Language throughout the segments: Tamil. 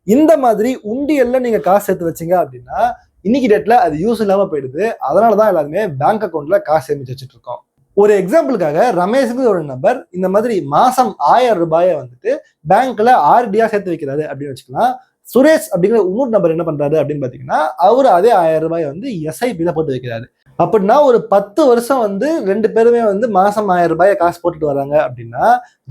இந்த மாதிரி உண்டியல்ல நீங்க காசு சேர்த்து வச்சீங்க அப்படின்னா இன்னைக்கு டேட்ல அது யூஸ் இல்லாம போயிடுது. அதனாலதான் எல்லாருமே பேங்க் அக்கௌண்ட்ல காசு சேமிச்சு வச்சுட்டு இருக்கோம். ஒரு எக்ஸாம்பிளுக்காக ரமேஷ்னு ஒரு நபர் இந்த மாதிரி மாசம் 1000 ரூபாயை வந்துட்டு பேங்க்ல ஆர்டியா சேர்த்து வைக்கிறாரு அப்படின்னு வச்சுக்கலாம். சுரேஷ் அப்படிங்கிற இன்னொரு நபர் என்ன பண்றாரு அப்படின்னு பாத்தீங்கன்னா, அவரு அதே 1000 ரூபாயை வந்து எஸ்ஐபில போட்டு வைக்கிறாரு. அப்படின்னா ஒரு 10 வருஷம் வந்து 2 பேருமே வந்து மாசம் 1000 ரூபாயை காசு போட்டுட்டு வராங்க அப்படின்னா,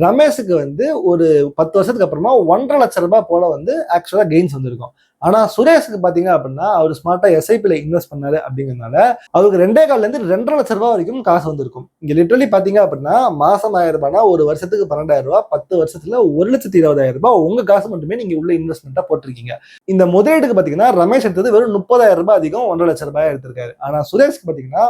ரமேஷுக்கு வந்து ஒரு 10 வருஷத்துக்கு அப்புறமா 1,50,000 லட்சம் ரூபாய் போல வந்து ஆக்சுவலா கெயின்ஸ் வந்திருக்கும். ஆனா சுரேஷுக்கு பாத்தீங்க அப்படின்னா அவர் ஸ்மார்ட்டா எஸ்ஐபில இன்வெஸ்ட் பண்ணாரு அப்படிங்கிறதுனால அவருக்கு 2.25 இருந்து 2,50,000 லட்சம் ரூபாய் வரைக்கும் காசு வந்திருக்கும். இங்க லிட்டரலி பாத்தீங்க அப்படின்னா மாசம் 1000 ரூபாய்னா ஒரு வருஷத்துக்கு 12,000 ரூபாய், 10 வருஷத்துல 1,20,000 ரூபாய் உங்க காசு மட்டுமே நீங்க உள்ள இன்வெஸ்ட்மெண்டா போட்டிருக்கீங்க. இந்த முதலீடுக்கு பாத்தீங்கன்னா ரமேஷ் எடுத்தது வெறும் 30,000 ரூபாய் அதிகம், 1,50,000 லட்சம் ரூபாய் எடுத்திருக்காரு. ஆனா சுரேஷ்க்கு பாத்தீங்கன்னா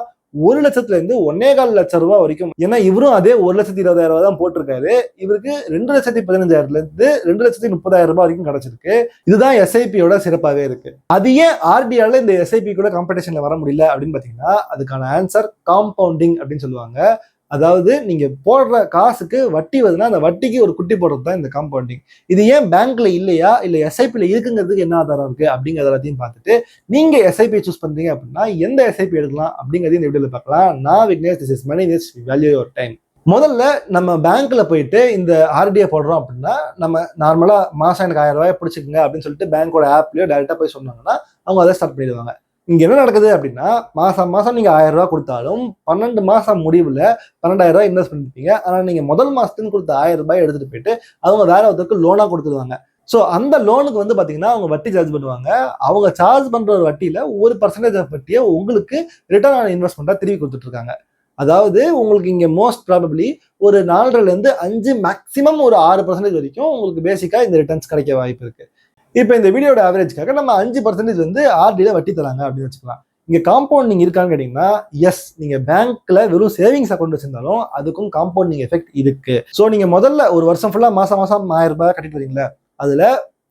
1 லட்சத்துல இருந்து 1,25 லட்சம் ரூபாய் வரைக்கும், ஏன்னா இவரும் அதே 1,20,000 ரூபாய் தான் போட்டிருக்காரு. இவருக்கு 2,15,000 இருந்து 2,30,000 ரூபாய் வரைக்கும் கிடைச்சிருக்கு. இதுதான் எஸ்ஐபியோட சிறப்பாகவே இருக்கு. அது ஏன் ஆர்டிஆல இந்த எஸ்ஐபி கூட காம்படிஷன்ல வர முடியல அப்படின்னு பாத்தீங்கன்னா அதுக்கான ஆன்சர் காம்பவுண்டிங் அப்படின்னு சொல்லுவாங்க. அதாவது நீங்க போடுற காசுக்கு வட்டி வருதுன்னா அந்த வட்டிக்கு ஒரு குட்டி போடுறது தான் இந்த காம்பவுண்டிங். இது ஏன் பேங்க்ல இல்லையா இல்ல எஸ்ஐபில இருக்குங்கிறதுக்கு என்ன ஆதாரம் இருக்கு அப்படிங்கிறத எல்லாத்தையும் பார்த்துட்டு நீங்க எஸ்ஐபி சூஸ் பண்றீங்க அப்படின்னா எந்த எஸ்ஐபி எடுக்கலாம் அப்படிங்கிறதையும் இந்த வீடியோல பார்க்கலாம். நான் Vignesh, this is money invest, value your time. முதல்ல நம்ம பேங்க்ல போயிட்டு இந்த ஆர்டிஐ போடுறோம் அப்படின்னா நம்ம நார்மலா மாசம் எனக்கு 1000 ரூபாய் பிடிச்சிக்கங்க அப்படின்னு சொல்லிட்டு பேங்கோட ஆப்லயோ டைரக்டா போய் சொன்னாங்கன்னா அவங்க அதை ஸ்டார்ட் பண்ணிடுவாங்க. இங்க என்ன நடக்குது அப்படின்னா மாசம் மாசம் நீங்க 1000 ரூபாய் கொடுத்தாலும் 12 மாசம் முடிவுல 12,000 ரூபாய் இன்வெஸ்ட் பண்ணிருப்பீங்க. ஆனா நீங்க முதல் மாசத்துக்கு கொடுத்த 1000 ரூபாய் எடுத்துட்டு போயிட்டு அவங்க வேற ஒருத்தருக்கு லோனா கொடுத்துருவாங்க. ஸோ அந்த லோனுக்கு வந்து பாத்தீங்கன்னா அவங்க வட்டி சார்ஜ் பண்ணுவாங்க. அவங்க சார்ஜ் பண்ற ஒரு வட்டியில 1% ஆஃப் வட்டியை உங்களுக்கு ரிட்டர்ன் ஆன் இன்வெஸ்ட்மெண்டா திருப்பி கொடுத்துட்டு இருக்காங்க. அதாவது உங்களுக்கு இங்க மோஸ்ட் ப்ராபபிளி ஒரு 4.5 இருந்து 5 மேக்சிமம் ஒரு 6% வரைக்கும் உங்களுக்கு பேசிக்கா இந்த ரிட்டர்ன்ஸ் கிடைக்க வாய்ப்பு இருக்கு. இப்போ இந்த வீடியோட ஆவரேஜ்க்காக நம்ம 5% வந்து ஆர்டில வட்டி தராங்க அப்படின்னு வச்சுக்கலாம். இங்க காம்பவுண்டிங் இருக்கான்னு கேட்டீங்கன்னா எஸ், நீங்க பேங்க்ல வெறும் சேவிங்ஸ் அக்கௌண்ட் வச்சிருந்தாலும் அதுக்கும் காம்பவுண்டிங் எஃபெக்ட் இருக்கு. ஸோ நீங்க முதல்ல ஒரு வருஷம் ஃபுல்லா மாசம் மாசம் 1000 ரூபாய் கட்டிட்டு வரீங்களா, அதுல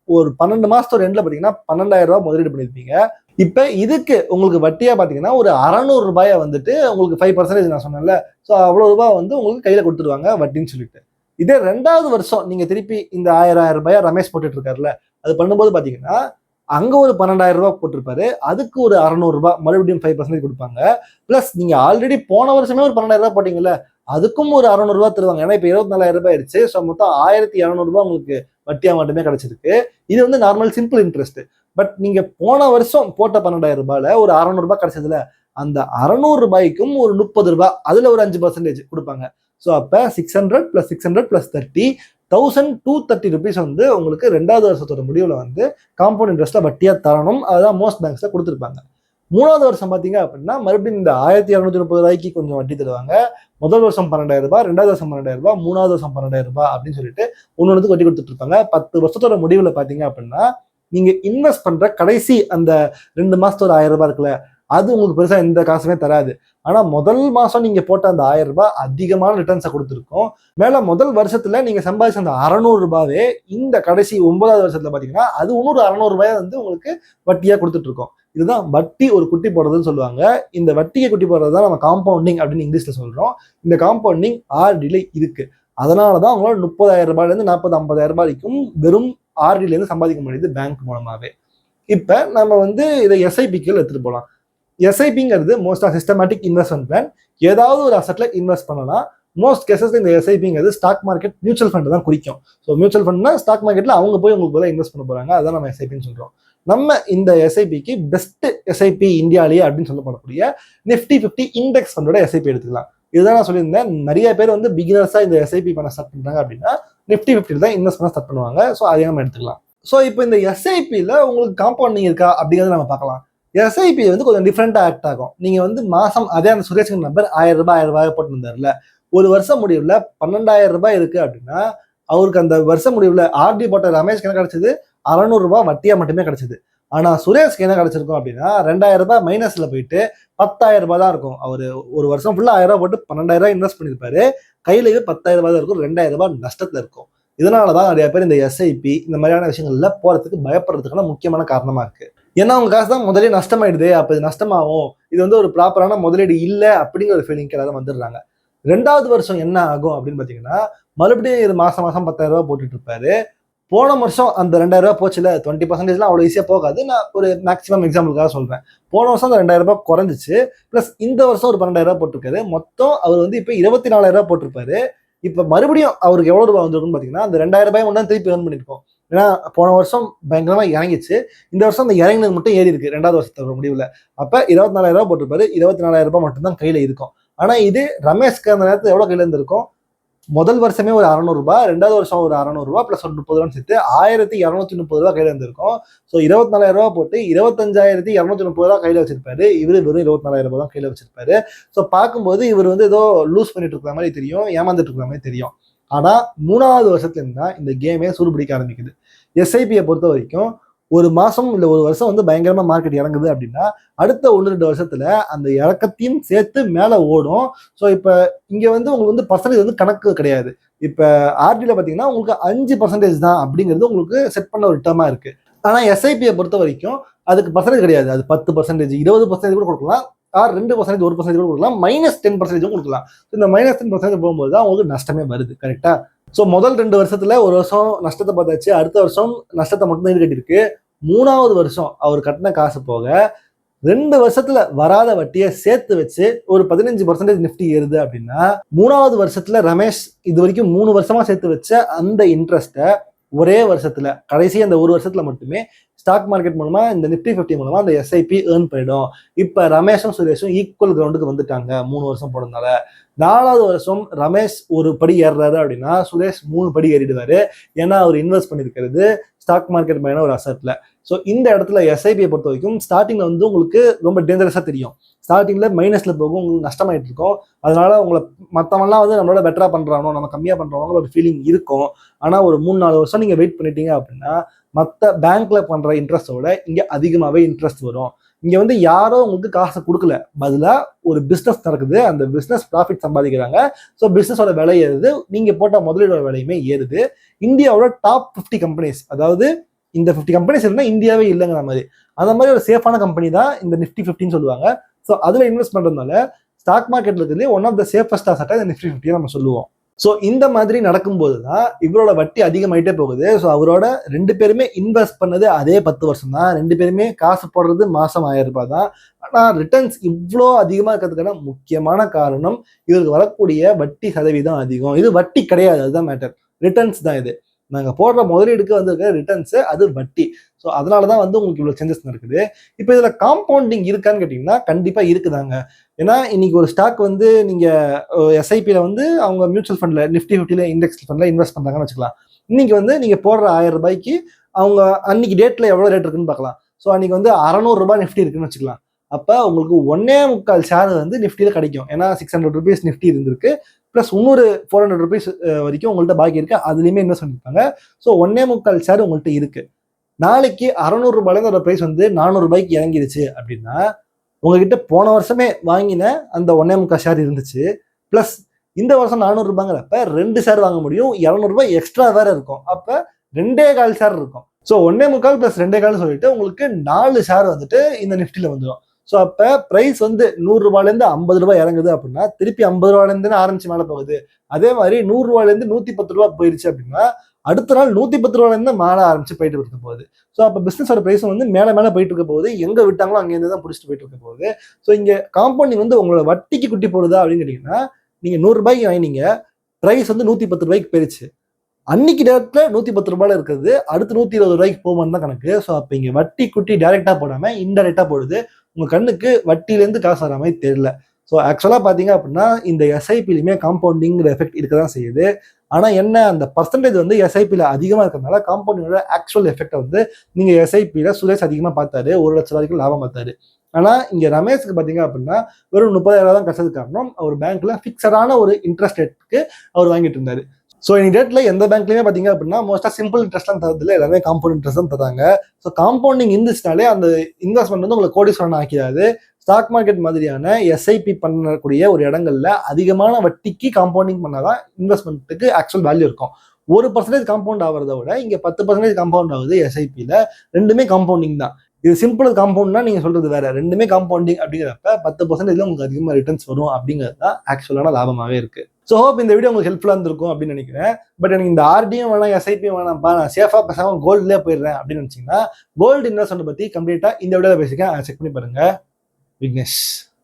ஒரு 12 மாசத்தோட எண்ட்ல பாத்தீங்கன்னா 12,000 ரூபாய் முதலீடு பண்ணிருப்பீங்க. இப்ப இதுக்கு உங்களுக்கு வட்டியா பாத்தீங்கன்னா ஒரு 600 ரூபாயை வந்துட்டு உங்களுக்கு 5% நான் சொன்னேன்ல, ஸோ அவ்வளவு ரூபாய் வந்து உங்களுக்கு கையில கொடுத்துருவாங்க வட்டின்னு சொல்லிட்டு. இதே 2வது வருஷம் நீங்க திருப்பி இந்த 1000 ரூபாய் ரமேஷ் போட்டுட்டு இருக்காருல்ல, அது பண்ணும்போது பாத்தீங்கன்னா அங்க ஒரு 12,000 ரூபாய் போட்டிருப்பாரு, அதுக்கு ஒரு 600 ரூபாய் மறுபடியும் 5% கொடுப்பாங்க. பிளஸ் நீங்க ஆல்ரெடி போன வருஷமே ஒரு 12,000 ரூபாய் போட்டீங்கல்ல, அதுக்கும் ஒரு 600 ரூபாய் தருவாங்க. ஏன்னா இப்ப 24,000 ரூபாய் ஆயிடுச்சு. ஸோ மொத்தம் 1,200 ரூபாய் உங்களுக்கு வட்டியா மட்டுமே கிடைச்சிருக்கு. இது வந்து நார்மல் சிம்பிள் இன்ட்ரெஸ்ட். பட் நீங்க போன வருஷம் போட்ட 12,000 ரூபாயில ஒரு 600 ரூபாய் கிடைச்சதுல அந்த 600 ரூபாய்க்கும் ஒரு 30 ரூபாய், அதுல ஒரு 5% கொடுப்பாங்க. ஸோ அப்ப 600 + 600 + 30 1,230 rupees வந்து உங்களுக்கு 2வது வருஷத்தோட முடிவுல வந்து காம்பவுண்ட் இன்ட்ரெஸ்ட்ல வட்டியா தரணும். அதுதான் மோஸ்ட் பேங்க்ஸ்ல கொடுத்துருப்பாங்க. 3வது வருஷம் பாத்தீங்க அப்படின்னா மறுபடியும் இந்த 1,230 ரூபாய்க்கு கொஞ்சம் வட்டி தருவாங்க. முதல் வருஷம் 12,000 ரூபாய், 2வது வருஷம் 12,000 ரூபாய், 3வது வருஷம் 12,000 ரூபாய் அப்படின்னு சொல்லிட்டு ஒன்னொன்னுக்கு வட்டி கொடுத்துட்டு இருப்பாங்க. 10 வருஷத்தோட முடிவுல பாத்தீங்க அப்படின்னா நீங்க இன்வெஸ்ட் பண்ற கடைசி அந்த 2 மாசத்தோட 1000 ரூபாய் இருக்குல்ல, அது உங்களுக்கு பெருசா எந்த காசுமே தராது. ஆனா முதல் மாசம் நீங்க போட்ட அந்த 1000 ரூபாய் அதிகமான ரிட்டர்ன்ஸை கொடுத்துருக்கோம். மேல முதல் வருஷத்துல நீங்க சம்பாதிச்ச அந்த 600 ரூபாவே இந்த கடைசி 9வது வருஷத்துல பாத்தீங்கன்னா அது இன்னொரு 600 ரூபாய் வந்து உங்களுக்கு வட்டியா கொடுத்துட்டு இருக்கோம். இதுதான் வட்டி ஒரு குட்டி போடுறதுன்னு சொல்லுவாங்க. இந்த வட்டியை குட்டி போடுறது தான் நம்ம காம்பவுண்டிங் அப்படின்னு இங்கிலீஷ்ல சொல்றோம். இந்த காம்பவுண்டிங் ஆர்டில இருக்கு. அதனாலதான் அவங்களால 30,000 ரூபாயில இருந்து 40,000-50,000 ரூபாய் வரைக்கும் வெறும் ஆர்டில இருந்து சம்பாதிக்க முடியுது பேங்க் மூலமாவே. இப்ப நம்ம வந்து இதை எஸ்ஐபிக்கு எடுத்துட்டு போலாம். எஸ்ஐபிங்கிறது மோஸ்டா சிஸ்டமேட்டிக் இன்வெஸ்ட்மெண்ட் பிளான். ஏதாவது ஒரு அசெட்ல இன்வெஸ்ட் பண்ணலாம். மோஸ்ட் கேசஸ் இந்த எஸ்ஐபிங்கிறது ஸ்டாக் மார்க்கெட் மியூச்சுவல் ஃபண்ட் தான் குறிக்கும். ஸோ மியூச்சுவல் ஃபண்ட்னா ஸ்டாக் மார்க்கெட்ல அவங்க போய் உங்களுக்கு போல இன்வெஸ்ட் பண்ண போறாங்க. அதான் நம்ம எஸ்ஐபின்னு சொல்றோம். நம்ம இந்த எஸ்ஐபிக்கு பெஸ்ட் எஸ்ஐபி இந்தியாலேயே அப்படின்னு சொல்லப்படக்கூடிய நிஃப்டி 50 இண்டெக்ஸ் ஃபண்டோட எஸ்ஐபி எடுத்துக்கலாம். இதுதான் நான் சொல்லியிருந்தேன். நிறைய பேர் வந்து பிகினர்ஸா இந்த எஸ்ஐபி பண்ண ஸ்டார்ட் பண்றாங்க அப்படின்னா நிஃப்டி 50 தான் இன்வெஸ்ட் பண்ண ஸ்டார்ட் பண்ணுவாங்க. ஸோ அதை நம்ம எடுத்துக்கலாம். ஸோ இப்போ இந்த எஸ்ஐபியில உங்களுக்கு காம்பவுண்டிங் இருக்கா அப்படிங்கிறத நம்ம பார்க்கலாம். எஸ்ஐபி வந்து கொஞ்சம் டிஃப்ரெண்டா ஆக்ட் ஆகும். நீங்க வந்து மாசம் அதே அந்த சுரேஷ் நம்பர் 1000 ரூபாய் போட்டு இருந்தாருல, ஒரு வருஷம் முடிவுல 12,000 ரூபாய் இருக்கு அப்படின்னா அவருக்கு அந்த வருஷம் முடிவுல ஆர்டி போட்ட ரமேஷ்க்கு என்ன கிடைச்சது, 600 ரூபாய் வட்டியா மட்டுமே கிடைச்சது. ஆனா சுரேஷ்க்கு என்ன கிடைச்சிருக்கும் அப்படின்னா 2,000 ரூபாய் மைனஸ்ல போயிட்டு 10,000 ரூபாய் தான் இருக்கும். அவரு ஒரு வருஷம் ஃபுல்லா 1000 ரூபாய் போட்டு 12,000 ரூபாய் இன்வெஸ்ட் பண்ணிருப்பாரு. கையிலேயே 10,000 ரூபாய் தான் இருக்கும். 2,000 ரூபாய் நஷ்டத்துல இருக்கும். இதனாலதான் நிறைய பேர் இந்த எஸ்ஐபி இந்த மாதிரியான விஷயங்கள்ல போறதுக்கு பயப்படுறதுக்கான முக்கியமான காரணமா இருக்கு. ஏன்னா அவங்க காசு தான் முதலே நஷ்டமாயிடுது, அப்ப இது நஷ்டமாகும், இது வந்து ஒரு ப்ராப்பரான முதலீடு இல்ல அப்படிங்கிற ஒரு ஃபீலிங் எல்லாரும் வந்துடுறாங்க. 2வது வருஷம் என்ன ஆகும் அப்படின்னு பாத்தீங்கன்னா மறுபடியும் இது மாசம் மாசம் 10,000 ரூபாய் போட்டுட்டு இருப்பாரு. போன வருஷம் அந்த 2000 ரூபாய் போச்சுல 20%லாம் அவ்வளோ ஈஸியாக போகாது. நான் ஒரு மேக்ஸிமம் எக்ஸாம்பிளுக்காக சொல்றேன். போன வருஷம் அந்த 2000 ரூபாய் குறைஞ்சிச்சு. பிளஸ் இந்த வருஷம் ஒரு 12,000 ரூபாய் போட்டிருக்காரு. மொத்தம் அவர் வந்து இப்போ 24,000 ரூபாய் போட்டிருப்பாரு. இப்போ மறுபடியும் அவருக்கு எவ்வளவு ரூபாய் வந்திருக்குன்னு பார்த்தீங்கன்னா அந்த 2000 ரூபாய் ஒன்றா திருப்பி ஏர்ன் பண்ணியிருக்கோம். ஏன்னா போன வருஷம் பயங்கரமா இறங்கிச்சு. இந்த வருஷம் அந்த இறங்கினது மட்டும் ஏறி இருக்கு 2வது வருஷத்தோட முடிவுல. அப்ப 24,000 ரூபாய் போட்டிருப்பாரு. 24,000 ரூபாய் மட்டும் தான் கையில இருக்கும். ஆனா இது ரமேஷ்க்கு அந்த நேரத்தில் எவ்வளவு கையில இருந்திருக்கும்? முதல் வருஷமே ஒரு 600 ரூபாய், 2வது வருஷம் ஒரு 600 ரூபாய் பிளஸ் ஒரு 30 ரூபாய் சேர்த்து 1230 ரூபாய் கையில இருந்திருக்கும். ஸோ 24,000 ரூபாய் போட்டு 25,230 ரூபாய் கையில வச்சிருப்பாரு. இவரு வெறும் 24,000 ரூபாய் தான் கையில வச்சிருப்பாரு. ஸோ பார்க்கும்போது இவர் வந்து ஏதோ லூஸ் பண்ணிட்டு இருக்கிற மாதிரி தெரியும், ஏமாந்துட்டு இருக்கிற மாதிரி தெரியும். ஆனா 3வது வருஷத்துல இருந்தா இந்த கேமே சூடுபிடிக்க ஆரம்பிக்குது. எஸ்ஐபியை பொறுத்த வரைக்கும் ஒரு மாசம் இல்ல ஒரு வருஷம் வந்து பயங்கரமா மார்க்கெட் இறங்குது அப்படின்னா அடுத்த 1-2 வருஷத்துல அந்த இறக்கத்தையும் சேர்த்து மேல ஓடும். ஸோ இப்ப இங்க வந்து உங்களுக்கு வந்து பர்சன்டேஜ் வந்து கணக்கு கிடையாது. இப்ப ஆர்டில பாத்தீங்கன்னா உங்களுக்கு 5% தான் அப்படிங்கிறது உங்களுக்கு செட் பண்ண ஒரு டேர்மா இருக்கு. ஆனா எஸ்ஐபியை பொறுத்த வரைக்கும் அதுக்கு பர்சன்டேஜ் கிடையாது. அது 10%, 20% கூட கொடுக்கலாம், ஆர் 2%, 1% கூட கொடுக்கலாம், -10% கொடுக்கலாம். இந்த -10% போகும்போது தான் உங்களுக்கு நஷ்டமே வருது. கரெக்டா? ஸோ முதல் 2 வருஷத்துல ஒரு வருஷம் நஷ்டத்தை பார்த்தாச்சு, அடுத்த வருஷம் நஷ்டத்தை மட்டும் ஈடுகட்டிருக்கு. 3வது வருஷம் அவர் கட்டின காசு போக 2 வருஷத்துல வராத வட்டியை சேர்த்து வச்சு ஒரு 15% நிஃப்டி ஏறுது அப்படின்னா 3வது வருஷத்துல ரமேஷ் இது வரைக்கும் 3 வருஷமா சேர்த்து வச்ச அந்த இன்ட்ரெஸ்ட்டை ஒரே வருஷத்துல கடைசி அந்த ஒரு வருஷத்துல மட்டுமே ஸ்டாக் மார்க்கெட் மூலமா இந்த நிஃப்டி 50 மூலமா அந்த எஸ்ஐபி ஏர்ன் பண்ணிடும். இப்ப ரமேஷும் சுரேஷும் ஈக்குவல் கிரவுண்டுக்கு வந்துட்டாங்க 3 வருஷம் போனதுனால. 4வது வருஷம் ரமேஷ் ஒரு படி ஏறுறாரு அப்படின்னா சுரேஷ் 3 படி ஏறிடுவாரு. ஏன்னா அவர் இன்வெஸ்ட் பண்ணிருக்கிறது ஸ்டாக் மார்க்கெட் மேல ஒரு அசெட்ல. ஸோ இந்த இடத்துல எஸ்ஐபியை பொறுத்த வரைக்கும் ஸ்டார்டிங்ல வந்து உங்களுக்கு ரொம்ப டேஞ்சரஸா தெரியும். ஸ்டார்டிங்ல மைனஸ்ல போகும், உங்களுக்கு நஷ்டமாயிட்டு இருக்கும். அதனால உங்களை மற்றவங்கலாம் வந்து நம்மளோட பெட்டரா பண்றானோ நம்ம கம்மியா பண்றவங்க ஒரு ஃபீலிங் இருக்கும். ஆனா ஒரு 3-4 வருஷம் நீங்க வெயிட் பண்ணிட்டீங்க அப்படின்னா மற்ற பேங்க்ல பண்ற இன்ட்ரெஸ்டோட இங்க அதிகமாவே இன்ட்ரெஸ்ட் வரும். இங்க வந்து யாரோ உங்களுக்கு காசை கொடுக்கல, பதிலா ஒரு பிசினஸ் நடக்குது, அந்த பிசினஸ் ப்ராஃபிட் சம்பாதிக்கிறாங்க. ஸோ பிசினஸோட விலை ஏறுது, நீங்க போட்ட முதலீடோட விலையுமே ஏறுது. இந்தியாவோட டாப் 50 கம்பெனிஸ், அதாவது இந்த 50 கம்பெனிஸ் இருந்தா இந்தியாவே இல்லைங்கிற மாதிரி, அந்த மாதிரி ஒரு சேஃபான கம்பெனி தான் இந்த நிஃப்டி 50 சொல்லுவாங்க. ஸோ அதுல இன்வெஸ்ட் பண்றதுனால ஸ்டாக் மார்க்கெட்ல இருக்கிறது ஒன் ஆஃப் த சேஃபஸ்ட் அசெட்டா இந்த நிஃப்டி 50 நம்ம சொல்லுவோம். ஸோ இந்த மாதிரி நடக்கும்போது தான் இவரோட வட்டி அதிகமாயிட்டே போகுது. ஸோ அவரோட 2 பேருமே இன்வெஸ்ட் பண்ணது அதே 10 வருஷம் தான். 2 பேருமே காசு போடுறது மாசம் 1000 ரூபாய் தான். ஆனால் ரிட்டர்ன்ஸ் இவ்வளோ அதிகமாக இருக்கிறதுக்கான முக்கியமான காரணம் இவருக்கு வரக்கூடிய வட்டி சதவீதம் அதிகம். இது வட்டி கிடையாது, அதுதான் மேட்டர். ரிட்டர்ன்ஸ் தான் இது. நாங்கள் போடுற முதலீடுக்கு வந்திருக்க ரிட்டர்ன்ஸ் அது வட்டி. ஸோ அதனால தான் வந்து உங்களுக்கு இவ்வளோ சேஞ்சஸ் நடக்குது. இப்போ இதில் காம்பவுண்டிங் இருக்கான்னு கேட்டிங்கன்னா கண்டிப்பாக இருக்குதாங்க. ஏன்னா இன்னைக்கு ஒரு ஸ்டாக் வந்து நீங்கள் எஸ்ஐபியில் வந்து அவங்க மியூச்சுவல் ஃபண்டில் நிஃப்டி 50 இண்டெக்ஸ் ஃபண்டில் இன்வெஸ்ட் பண்ணுறாங்கன்னு வச்சுக்கலாம். இன்னைக்கு வந்து நீங்கள் போடுற 1000 ரூபாய்க்கு அவங்க அன்னைக்கு டேட்டில் எவ்வளோ ரேட் இருக்குன்னு பார்க்கலாம். ஸோ அன்னைக்கு வந்து 600 ரூபாய் நிஃப்டி இருக்குன்னு வச்சுக்கலாம். அப்போ உங்களுக்கு 1.25 ஷேர் வந்து நிஃப்டியில் கிடைக்கும். ஏன்னா 600 ருபீஸ் நிஃப்டி இருந்திருக்கு, பிளஸ் இன்னொரு 400 ருபீஸ் வரைக்கும் உங்கள்கிட்ட பாக்கி இருக்கு, அதுலேயுமே இன்வெஸ்ட் பண்ணிருப்பாங்க. ஸோ 1.25 ஷேர் உங்கள்கிட்ட இருக்கு. நாளைக்கு 600 ரூபாயிலேருந்து ஒரு ப்ரைஸ் வந்து 400 ரூபாய்க்கு இறங்கிடுச்சு அப்படின்னா உங்ககிட்ட போன வருஷமே வாங்கின அந்த 1.25 ஷேர் இருந்துச்சு, பிளஸ் இந்த வருஷம் 400 ரூபாங்கிறப்ப 2 ஷேர் வாங்க முடியும், 200 ரூபாய் எக்ஸ்ட்ரா வேற இருக்கும். அப்ப 2.25 ஷேர் இருக்கும். ஸோ 1.25 பிளஸ் 2.25 சொல்லிட்டு உங்களுக்கு 4 ஷேர் வந்துட்டு இந்த நிஃப்டியில வந்துடும். ஸோ அப்ப பிரைஸ் வந்து 100 ரூபாயிலேருந்து 50 ரூபாய் இறங்குது அப்படின்னா திருப்பி 50 ரூபாயிலேருந்து ஆரம்பிச்சு மேலே போகுது. அதே மாதிரி 100 ரூபாயிலேருந்து 110 ரூபாய் போயிடுச்சு அப்படின்னா அடுத்த நாள் 110 ரூபாயிலேருந்து மேலே ஆரம்பிச்சு போயிட்டு இருக்க போகுது. ஸோ அப்போ பிசினஸோட பிரைஸ் வந்து மேலே மேலே போயிட்டு இருக்க போகுது, எங்க விட்டாங்களோ அங்கேருந்து தான் பிடிச்சிட்டு போயிட்டு இருக்க போகுது. ஸோ இங்க காம்பவுண்டிங் வந்து உங்களோட வட்டிக்கு குட்டி போடுதா அப்படின்னு கேட்டீங்கன்னா நீங்க 100 ரூபாய்க்கு வாங்கினீங்க, பிரைஸ் வந்து 110 ரூபாய்க்கு போயிருச்சு, அன்னைக்கு டேரக்ட்ல 110 ரூபாயில இருக்கிறது அடுத்து 120 ரூபாய்க்கு போகுமான்னு தான் கணக்கு. ஸோ அப்போ இங்க வட்டி குட்டி டைரக்டா போடாம இன்டைரக்டா போடுது. உங்க கண்ணுக்கு வட்டியிலேருந்து காசு வர மாதிரி தெரியல. ஸோ ஆக்சுவலாக பார்த்தீங்க அப்படின்னா இந்த எஸ்ஐபிலையுமே காம்பவுண்டிங்கிற எஃபெக்ட் இருக்க தான் செய்யுது. ஆனால் என்ன, அந்த பர்சன்டேஜ் வந்து எஸ்ஐபியில் அதிகமாக இருக்கிறதுனால காம்பவுண்டிங்கோட ஆக்சுவல் எஃபெக்டை வந்து நீங்கள் எஸ்ஐபியில் சுரேஷ் அதிகமாக பார்த்தாரு, 1 லட்சம் வரைக்கும் லாபம் பார்த்தாரு. ஆனால் இங்கே ரமேஷ்க்கு பார்த்தீங்க அப்படின்னா வெறும் 30,000 தான் கிடைச்சது. காரணம் அவர் பேங்க்ல ஃபிக்ஸடான ஒரு இன்ட்ரெஸ்ட் ரேட்டுக்கு அவர் வாங்கிட்டு இருந்தாரு. ஸோ இந்த டேட்ல எந்த பேங்க்லயுமே பார்த்தீங்க அப்படின்னா மோஸ்டா சிம்பிள் இன்ட்ரெஸ்ட்லாம் தரதில்லை, எல்லாமே காம்பவுண்ட் இன்ட்ரெஸ்ட் தான் தராங்க. ஸோ காம்பவுண்டிங் இருந்துச்சுனாலே அந்த இன்வெஸ்ட்மெண்ட் வந்து உங்களுக்கு கோடீஸ்வரன் ஆக்கிடாது. ஸ்டாக் மார்க்கெட் மாதிரியான எஸ்ஐபி பண்ணக்கூடிய ஒரு இடங்கள்ல அதிகமான வட்டிக்கு காம்பவுண்டிங் பண்ணாதான் இன்வெஸ்ட்மெண்ட்டுக்கு ஆக்சுவல் வேல்யூ இருக்கும். 1% காம்பவுண்ட் ஆகிறத விட இங்க 10% காம்பவுண்ட் ஆகுது எஸ்ஐபியில. ரெண்டுமே காம்பவுண்டிங் தான். இது சிம்பிள் காம்பவுண்ட்னா நீங்க சொல்றது வேற, ரெண்டுமே காம்பவுண்டிங் அப்படிங்கிறப்ப 10% உங்களுக்கு அதிகமாக ரிட்டர்ன்ஸ் வரும் அப்படிங்கிறது தான் ஆக்சுவலான லாபமாவே இருக்கு. ஸோ ஹோப் இந்த வீடியோ உங்களுக்கு ஹெல்ப்ஃபுல்லாக இருந்திருக்கும் அப்படின்னு நினைக்கிறேன். பட் எனக்கு இந்த ஆர்டியும் வேணாம், எஸ்ஐபியும் வேணாம்ப்பா, நான் சேஃபாக பேசாமல் கோல்ட்லேயே போயிடுறேன் அப்படின்னு நினச்சிங்கன்னா கோல்டு இன்வெஸ்ட்மெண்ட் பற்றி கம்ப்ளீட்டாக இந்த வீடியோவில் பேசிக்க செக் பண்ணி பாருங்க. விக்னேஷ்.